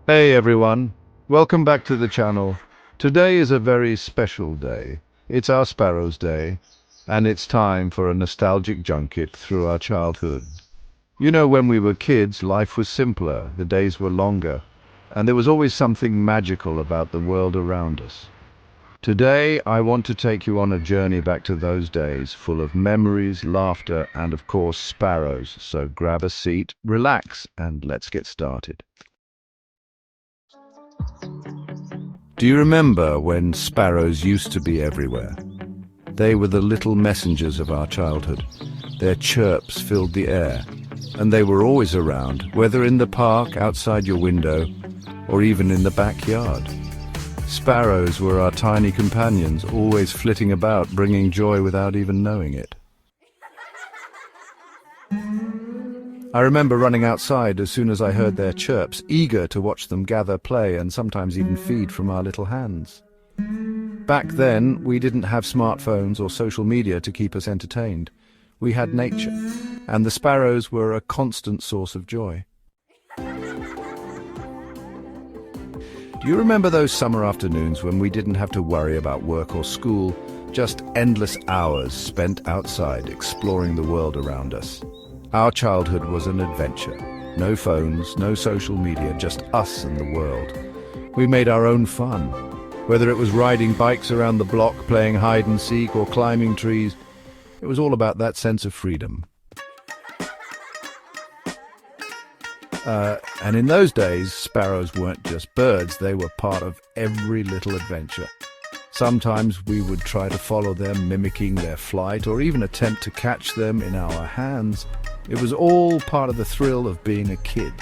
Hey everyone, welcome back to the channel. Today is a very special day. It's our Sparrow's Day, and it's time for a nostalgic junket through our childhood. You know, when we were kids, life was simpler, the days were longer, and there was always something magical about the world around us. Today, I want to take you on a journey back to those days, full of memories, laughter, and of course, sparrows. So grab a seat, relax, and let's get started. Do you remember when sparrows used to be everywhere? They were the little messengers of our childhood. Their chirps filled the air, and they were always around, whether in the park, outside your window, or even in the backyard. Sparrows were our tiny companions, always flitting about, bringing joy without even knowing it. I remember running outside as soon as I heard their chirps, eager to watch them gather, play, and sometimes even feed from our little hands. Back then, we didn't have smartphones or social media to keep us entertained. We had nature, and the sparrows were a constant source of joy. Do you remember those summer afternoons when we didn't have to worry about work or school, just endless hours spent outside exploring the world around us? Our childhood was an adventure. No phones, no social media, just us and the world. We made our own fun. Whether it was riding bikes around the block, playing hide and seek, or climbing trees, it was all about that sense of freedom. And in those days, sparrows weren't just birds, they were part of every little adventure. Sometimes we would try to follow them, mimicking their flight, or even attempt to catch them in our hands. It was all part of the thrill of being a kid.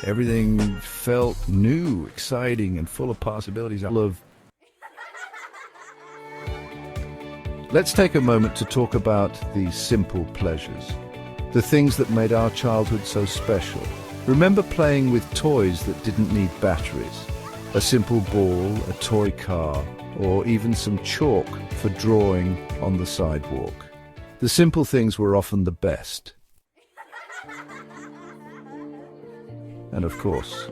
Everything felt new, exciting, and full of possibilities. Let's take a moment to talk about these simple pleasures, the things that made our childhood so special. Remember playing with toys that didn't need batteries? A simple ball, a toy car, or even some chalk for drawing on the sidewalk. The simple things were often the best. And of course,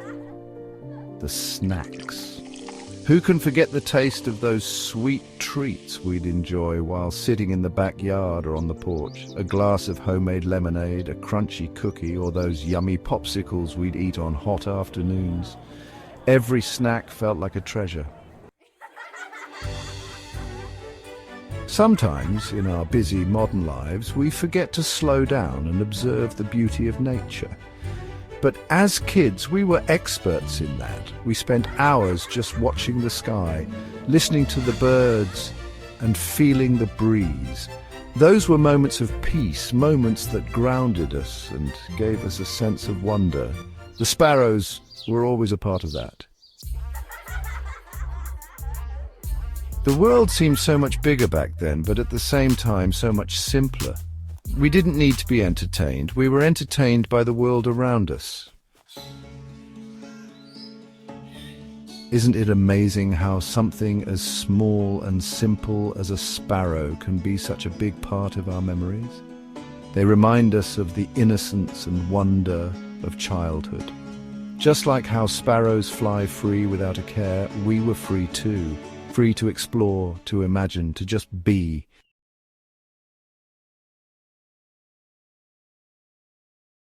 the snacks. Who can forget the taste of those sweet treats we'd enjoy while sitting in the backyard or on the porch? A glass of homemade lemonade, a crunchy cookie, or those yummy popsicles we'd eat on hot afternoons. Every snack felt like a treasure. Sometimes, in our busy modern lives, we forget to slow down and observe the beauty of nature. But as kids, we were experts in that. We spent hours just watching the sky, listening to the birds, and feeling the breeze. Those were moments of peace, moments that grounded us and gave us a sense of wonder. The sparrows were always a part of that. The world seemed so much bigger back then, but at the same time so much simpler. We didn't need to be entertained. We were entertained by the world around us. Isn't it amazing how something as small and simple as a sparrow can be such a big part of our memories? They remind us of the innocence and wonder of childhood. Just like how sparrows fly free without a care, we were free too. Free to explore, to imagine, to just be.